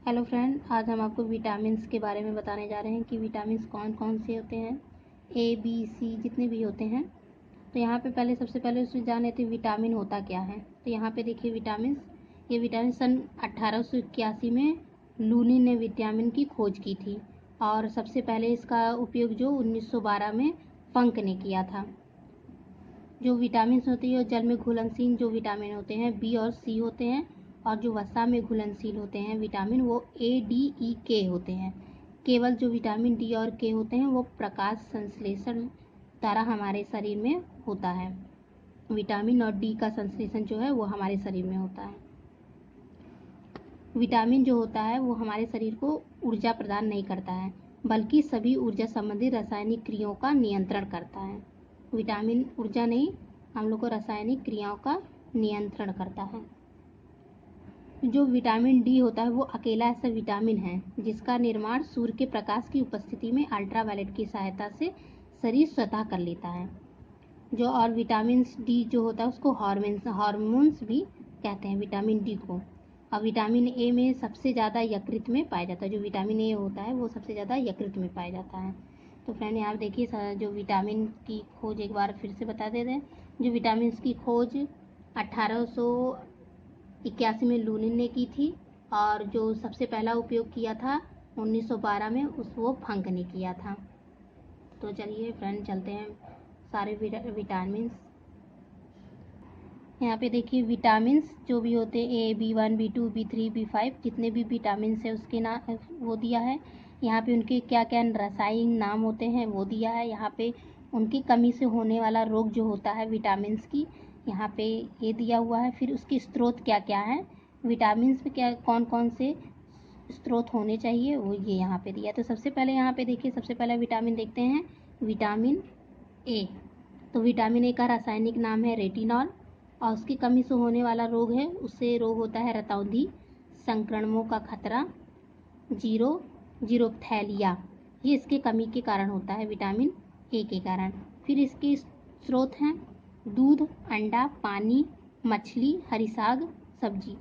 Hello friend, आज हम आपको विटामिन्स के बारे में बताने जा रहे हैं कि विटामिन्स कौन कौन से होते हैं। ए बी सी जितने भी होते हैं। तो यहाँ पे सबसे पहले उसमें जान लेते हैं विटामिन होता क्या है। तो यहाँ पे देखिए विटामिन्स, ये विटामिन सन 1881 में लूनी ने विटामिन की खोज की थी और सबसे पहले इसका उपयोग जो 1912 में फंक ने किया था। जो विटामिन्स होते हैं जल में घुलनशील जो विटामिन होते हैं बी और सी होते हैं, और जो वसा में घुलनशील होते हैं विटामिन वो ए डी ई के होते हैं। केवल जो विटामिन डी और के होते हैं वो प्रकाश संश्लेषण द्वारा हमारे शरीर में होता है। विटामिन और डी का संश्लेषण जो है वो हमारे शरीर में होता है। विटामिन जो होता है वो हमारे शरीर को ऊर्जा प्रदान नहीं करता है, बल्कि सभी ऊर्जा संबंधी रासायनिक क्रियाओं का नियंत्रण करता है। विटामिन ऊर्जा नहीं, हम लोग को रासायनिक क्रियाओं का नियंत्रण करता है। जो विटामिन डी होता है वो अकेला ऐसा विटामिन है जिसका निर्माण सूर्य के प्रकाश की उपस्थिति में अल्ट्रावायलेट की सहायता से शरीर स्वतः कर लेता है। जो और विटामिन डी जो होता है उसको हार्मोन्स भी कहते हैं विटामिन डी को। और विटामिन ए में सबसे ज़्यादा यकृत में पाया जाता है। जो विटामिन ए होता है वो सबसे ज़्यादा यकृत में पाया जाता है। तो फ्रेंड यहाँ देखिए जो विटामिन की खोज एक बार फिर से बता देते हैं। जो विटामिन की खोज 1881 में लूनिन ने की थी और जो सबसे पहला उपयोग किया था 1912 में वो फंक ने किया था। तो चलिए फ्रेंड चलते हैं सारे विटामिन। यहाँ पे देखिए विटामिन्स जो भी होते हैं ए B1 B2 B3 B5 जितने भी विटामिन्स है उसके नाम वो दिया है। यहाँ पे उनके क्या क्या रासायनिक नाम होते हैं वो दिया है। यहाँ पे उनकी कमी से होने वाला रोग जो होता है विटामिन्स की यहाँ पे ये दिया हुआ है। फिर उसके स्रोत क्या क्या है, विटामिन्स में क्या कौन कौन से स्रोत होने चाहिए वो ये यहाँ पे दिया। तो सबसे पहले यहाँ पे देखिए सबसे पहला विटामिन देखते हैं विटामिन ए। तो विटामिन ए का रासायनिक नाम है रेटिनॉल और उसकी कमी से होने वाला रोग है, उससे रोग होता है रतौंधी, संक्रमणों का खतरा, जीरोथैलिया, ये इसके कमी के कारण होता है विटामिन ए के कारण। फिर इसके स्रोत हैं दूध, अंडा, पानी, मछली, हरी साग, सब्जी,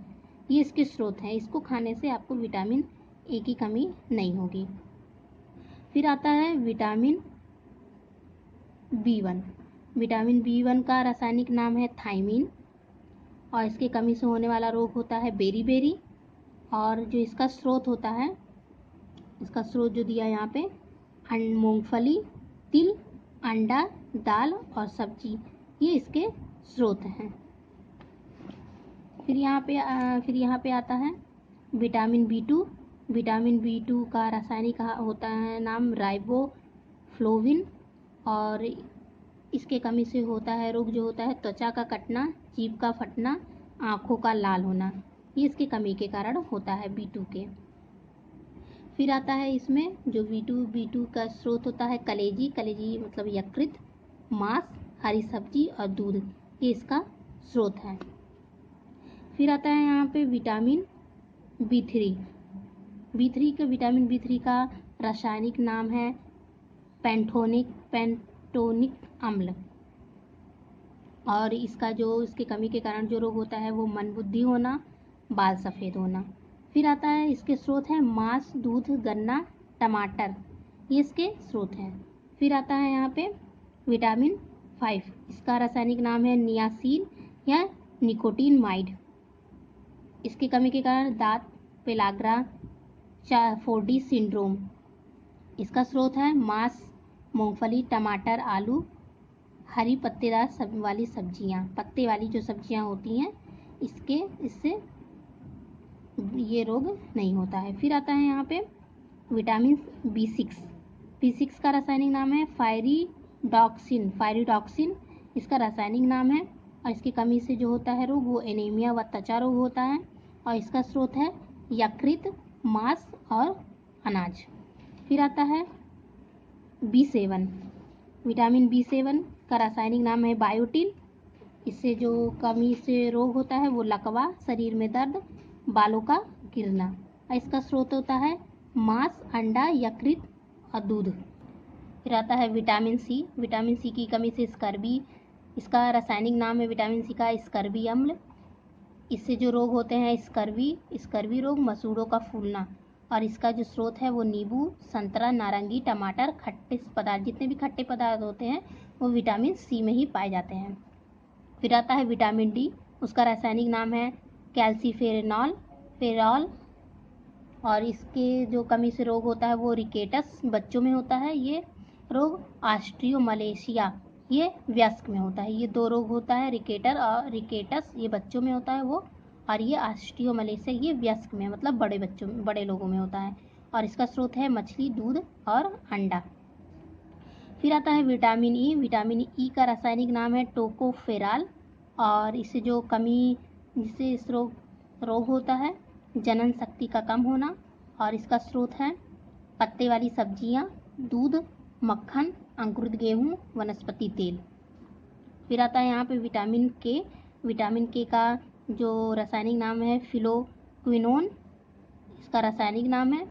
ये इसके स्रोत हैं। इसको खाने से आपको विटामिन ए की कमी नहीं होगी। फिर आता है विटामिन B1। विटामिन B1 का रासायनिक नाम है थायमीन और इसके कमी से होने वाला रोग होता है बेरी। और जो इसका स्रोत होता है, इसका स्रोत जो दिया यहाँ पे मूंगफली, तिल, अंडा, दाल और सब्जी, ये इसके स्रोत हैं। फिर यहाँ पे आता है विटामिन B2। विटामिन B2 का रासायनिक होता है नाम राइबोफ्लोविन और इसके कमी से होता है रोग जो होता है त्वचा का कटना, जीभ का फटना, आँखों का लाल होना, ये इसकी कमी के कारण होता है B2 के। फिर आता है इसमें जो B2 का स्रोत होता है कलेजी मतलब यकृत, मांस, हरी सब्जी और दूध, ये इसका स्रोत है। फिर आता है यहाँ पे विटामिन विटामिन B3 का रासायनिक नाम है पेंटोनिक अम्ल और इसका जो इसकी कमी के कारण जो रोग होता है वो मंदबुद्धि होना, बाल सफ़ेद होना। फिर आता है इसके स्रोत हैं मांस, दूध, गन्ना, टमाटर, ये इसके स्रोत हैं। फिर आता है यहाँ पे विटामिन 5, इसका रासायनिक नाम है नियासिन या निकोटिनमाइड। इसकी कमी के कारण दांत पेलाग्रा 4D सिंड्रोम। इसका स्रोत है मांस, मूंगफली, टमाटर, आलू, हरी पत्तेदार वाली सब्जियां, पत्ते वाली जो सब्जियां होती हैं इससे ये रोग नहीं होता है। फिर आता है यहाँ पे विटामिन B6 का रासायनिक नाम है फायरिडॉक्सिन, इसका रासायनिक नाम है और इसकी कमी से जो होता है रोग वो एनीमिया व त्वचा रोग होता है और इसका स्रोत है यकृत, मांस और अनाज। फिर आता है B7। विटामिन B7 का रासायनिक नाम है बायोटिन, इससे जो कमी से रोग होता है वो लकवा, शरीर में दर्द, बालों का गिरना और इसका स्रोत होता है मांस, अंडा, यकृत और दूध। फिर आता है विटामिन सी की कमी से स्कर्वी, इसका रासायनिक नाम है विटामिन सी का स्कर्वी अम्ल इससे जो रोग होते हैं स्कर्वी रोग, मसूड़ों का फूलना, और इसका जो स्रोत है वो नींबू, संतरा, नारंगी, टमाटर, खट्टे पदार्थ, जितने भी खट्टे पदार्थ होते हैं वो विटामिन सी में ही पाए जाते हैं। फिर आता है विटामिन डी, उसका रासायनिक नाम है कैल्सीफेरॉल, और इसके जो कमी से रोग होता है वो रिकेटस, बच्चों में होता है ये रोग। ऑस्ट्रियोमलेशिया ये वयस्क में होता है। ये दो रोग होता है, रिकेटस ये बच्चों में होता है वो, और ये ऑस्ट्रियोमलेशिया ये वयस्क में, मतलब बड़े लोगों में होता है, और इसका स्रोत है मछली, दूध और अंडा। फिर आता है विटामिन ई। विटामिन ई का रासायनिक नाम है टोकोफेराल, और इससे जो कमी जिससे इस रोग होता है जनन शक्ति का कम होना, और इसका स्रोत है पत्ते वाली सब्जियां, दूध, मक्खन, अंकुरित गेहूं, वनस्पति तेल। फिर आता है यहाँ पे विटामिन के। विटामिन के का जो रासायनिक नाम है फिलोक्विनोन, इसका रासायनिक नाम है।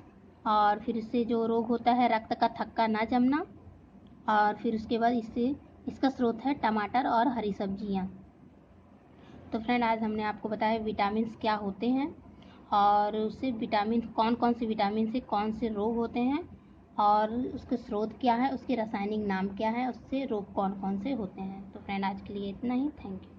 और फिर इससे जो रोग होता है रक्त का थक्का ना जमना, और फिर उसके बाद इसका स्रोत है टमाटर और हरी सब्जियाँ। तो फ्रेंड, आज हमने आपको बताया विटामिन क्या होते हैं, और उससे विटामिन कौन से विटामिन से कौन से रोग होते हैं, और उसके स्रोत क्या है, उसके रासायनिक नाम क्या है, उससे रोग कौन कौन से होते हैं। तो फ्रेंड, आज के लिए इतना ही। Thank you.